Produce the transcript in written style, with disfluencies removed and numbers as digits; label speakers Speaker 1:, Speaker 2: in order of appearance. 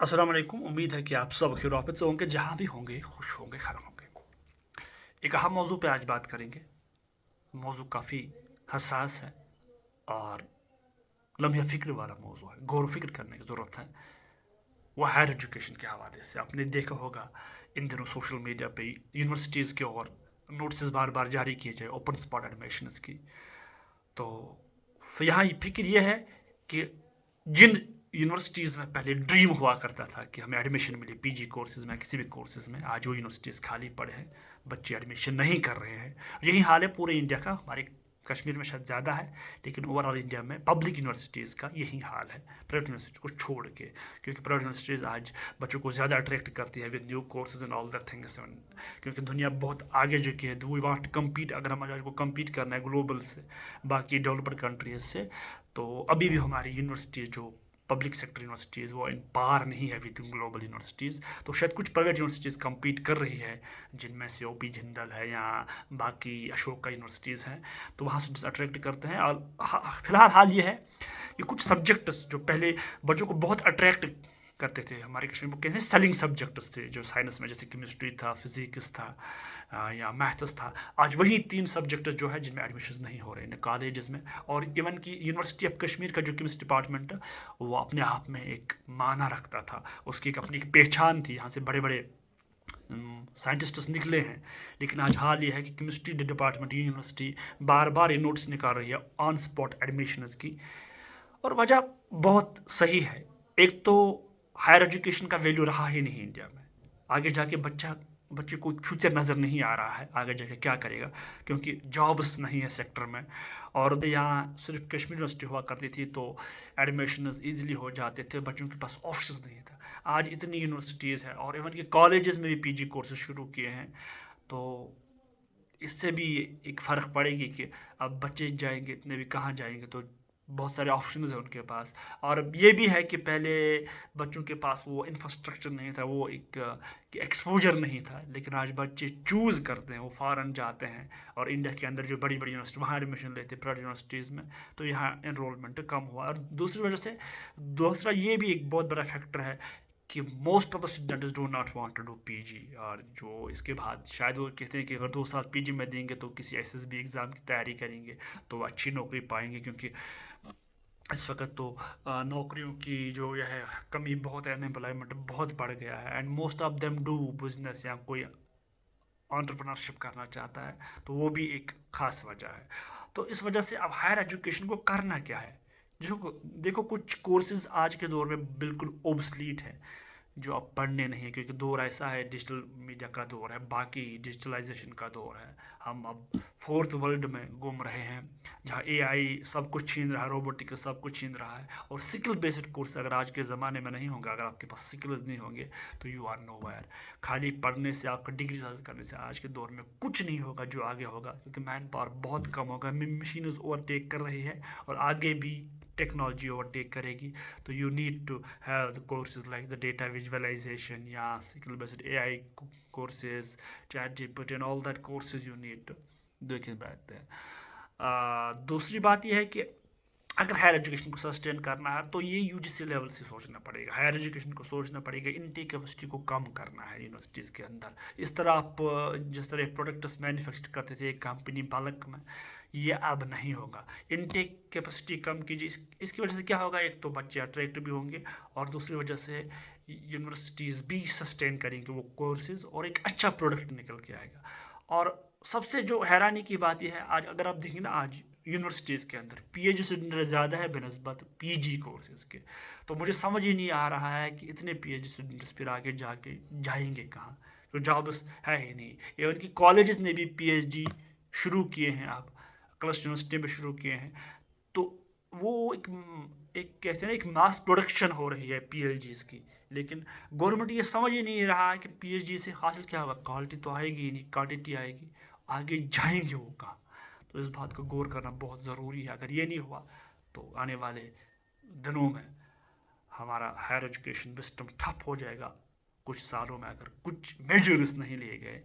Speaker 1: अस्सलाम वालेकुम। उम्मीद है कि आप सब खैरियत से होंगे, जहाँ भी होंगे खुश होंगे, खैर होंगे। एक अहम मौजू पे आज बात करेंगे। मौजू काफ़ी हसास है और लम्हे फ़िक्र वाला मौजू है, गौर व फिक्र करने की ज़रूरत है। वो हायर एजुकेशन के हवाले से आपने देखा होगा इन दिनों सोशल मीडिया पे यूनिवर्सिटीज़ के और नोटिस बार बार जारी किए जाए ओपन स्पॉट एडमिशन्स की। तो यहाँ फिक्र ये है कि जिन यूनिवर्सिटीज़ में पहले ड्रीम हुआ करता था कि हमें एडमिशन मिले पीजी कोर्सेज़ में, किसी भी कोर्सेज़ में, आज वो यूनिवर्सिटीज़ खाली पड़े हैं, बच्चे एडमिशन नहीं कर रहे हैं। यही हाल है पूरे इंडिया का, हमारे कश्मीर में शायद ज़्यादा है, लेकिन ओवरऑल इंडिया में पब्लिक यूनिवर्सिटीज़ का यही हाल है, प्राइवेट यूनिवर्सिटी को छोड़ के। क्योंकि प्राइवेट यूनिवर्सिटीज़ आज बच्चों को ज़्यादा अट्रैक्ट करती है with new courses and all that things. क्योंकि दुनिया बहुत आगे जो कि है, वी वांट टू कम्पीट, अगर हम आज को कम्पीट करना है ग्लोबल से, बाकी डेवलप्ड कंट्रीज से, तो अभी भी हमारी यूनिवर्सिटीज़ जो पब्लिक सेक्टर यूनिवर्सिटीज़ वो इन पार नहीं है विद ग्लोबल यूनिवर्सिटीज़। तो शायद कुछ प्राइवेट यूनिवर्सिटीज़ कम्पीट कर रही है, जिनमें से ओपी जिंदल है या बाकी अशोका यूनिवर्सिटीज़ हैं, तो वहाँ से अट्रैक्ट करते हैं। और फिलहाल हाल ये है कि कुछ सब्जेक्ट्स जो पहले बच्चों को बहुत अट्रैक्ट करते थे, हमारे कश्मीर में कहते हैं सेलिंग सब्जेक्ट्स थे, जो साइंस में जैसे केमिस्ट्री था, फिजिक्स था, या मैथ्स था, आज वही 3 सब्जेक्ट जो है जिनमें एडमिशन नहीं हो रहे हैं कॉलेजेस में। और इवन की यूनिवर्सिटी ऑफ कश्मीर का जो केमिस्ट्री डिपार्टमेंट है, वो अपने आप में एक माना रखता था, उसकी एक अपनी एक पहचान थी, यहाँ से बड़े बड़े साइंटिस्ट्स निकले हैं। लेकिन आज हाल ये है कि केमिस्ट्री डिपार्टमेंट यूनिवर्सिटी बार बार ये नोटिस निकाल रही है ऑन स्पॉट एडमिशन्स की। और वजह बहुत सही है। एक तो हायर एजुकेशन का वैल्यू रहा ही नहीं इंडिया में। आगे जाके बच्चे को फ्यूचर नज़र नहीं आ रहा है, आगे जाके क्या करेगा, क्योंकि जॉब्स नहीं है सेक्टर में। और यहाँ सिर्फ कश्मीर यूनिवर्सिटी हुआ करती थी तो एडमिशन ईजिली हो जाते थे, बच्चों के पास ऑप्शंस नहीं था। आज इतनी यूनिवर्सिटीज़ हैं और इवन के कॉलेजेस में भी पीजी कोर्सेज शुरू किए हैं, तो इससे भी एक फ़र्क पड़ेगी कि अब बच्चे जाएंगे इतने भी कहाँ जाएंगे, तो बहुत सारे ऑप्शंस हैं उनके पास। और ये भी है कि पहले बच्चों के पास वो इंफ्रास्ट्रक्चर नहीं था, वो एक एक्सपोजर नहीं था। लेकिन आज बच्चे चूज़ करते हैं, वो फ़ॉरेन जाते हैं और इंडिया के अंदर जो बड़ी बड़ी यूनिवर्सिटी वहाँ एडमिशन लेते हैं प्राइवेट यूनिवर्सिटीज़ में, तो यहाँ एनरोलमेंट कम हुआ। और दूसरी वजह से दूसरा ये भी एक बहुत बड़ा फैक्टर है कि most of the students do not want to do PG. और जो इसके बाद शायद वो कहते हैं कि अगर 2 साल पीजी में देंगे तो किसी एसएसबी एग्ज़ाम की तैयारी करेंगे तो अच्छी नौकरी पाएंगे। क्योंकि इस वक्त तो नौकरियों की जो यह है कमी बहुत है, अनएम्प्लॉयमेंट बहुत बढ़ गया है, and most of them do business या कोई एंटरप्रेन्योरशिप करना चाहता है, तो वो भी एक खास वजह है। तो इस वजह से अब हायर एजुकेशन को करना क्या है। देखो देखो कुछ कोर्सेज आज के दौर में बिल्कुल ओब्सलीट है, जो अब पढ़ने नहीं है, क्योंकि दौर ऐसा है, डिजिटल मीडिया का दौर है, बाकी डिजिटलाइजेशन का दौर है। हम अब फोर्थ वर्ल्ड में घूम रहे हैं, जहाँ एआई सब कुछ छीन रहा है, रोबोटिक्स सब कुछ छीन रहा है। और स्किल बेस्ड कोर्स अगर आज के ज़माने में नहीं होगा, अगर आपके पास स्किल्स नहीं होंगे, तो यू आर नो वायर। खाली पढ़ने से, आपका डिग्री हासिल करने से आज के दौर में कुछ नहीं होगा जो आगे होगा, क्योंकि मैन पावर बहुत कम होगा, मशीन ओवरटेक कर रही है और आगे भी टेक्नोलॉजी ओवरटेक करेगी। तो you need to have the courses like the data visualization या skill based AI courses, chat GPT and all that courses you need to देखे बैठते हैं। दूसरी बात यह है कि अगर हायर एजुकेशन को सस्टेन करना है तो ये यूजीसी लेवल से सोचना पड़ेगा, हायर एजुकेशन को सोचना पड़ेगा, इनटेक कैपेसिटी को कम करना है यूनिवर्सिटीज़ के अंदर। इस तरह आप जिस तरह प्रोडक्ट्स मैन्युफैक्चर करते थे एक कंपनी बल्क में, ये अब नहीं होगा। इनटेक कैपेसिटी कम कीजिए। इसकी वजह से क्या होगा, एक तो बच्चे अट्रैक्ट भी होंगे और दूसरी वजह से यूनिवर्सिटीज़ भी सस्टेन करेंगे वो कोर्सेज और एक अच्छा प्रोडक्ट निकल के आएगा। और सबसे जो हैरानी की बात यह है, आज अगर आप देखें ना, आज यूनिवर्सिटीज़ के अंदर पीएचडी स्टूडेंट ज़्यादा है बनस्बत पीजी कोर्सेज के। तो मुझे समझ ही नहीं आ रहा है कि इतने पीएचडी स्टूडेंट्स फिर आगे जाके जाएंगे कहाँ, तो जॉब्स है ही नहीं। इवन कि कॉलेजेस ने भी पीएचडी शुरू किए हैं, आप क्लस्टर यूनिवर्सिटी में शुरू किए हैं, तो वो एक कहते हैं ना, एक मास प्रोडक्शन हो रही है पीएचडीज़ की। लेकिन गवर्नमेंट ये समझ ही नहीं रहा है कि पीएचडी से हासिल क्या होगा, क्वालिटी तो आएगी ही नहीं, क्वांटिटी आएगी, आगे जाएंगे वो कहाँ। तो इस बात को गौर करना बहुत ज़रूरी है। अगर ये नहीं हुआ तो आने वाले दिनों में हमारा हायर एजुकेशन सिस्टम ठप हो जाएगा। कुछ सालों में अगर कुछ मेजर्स नहीं लिए गए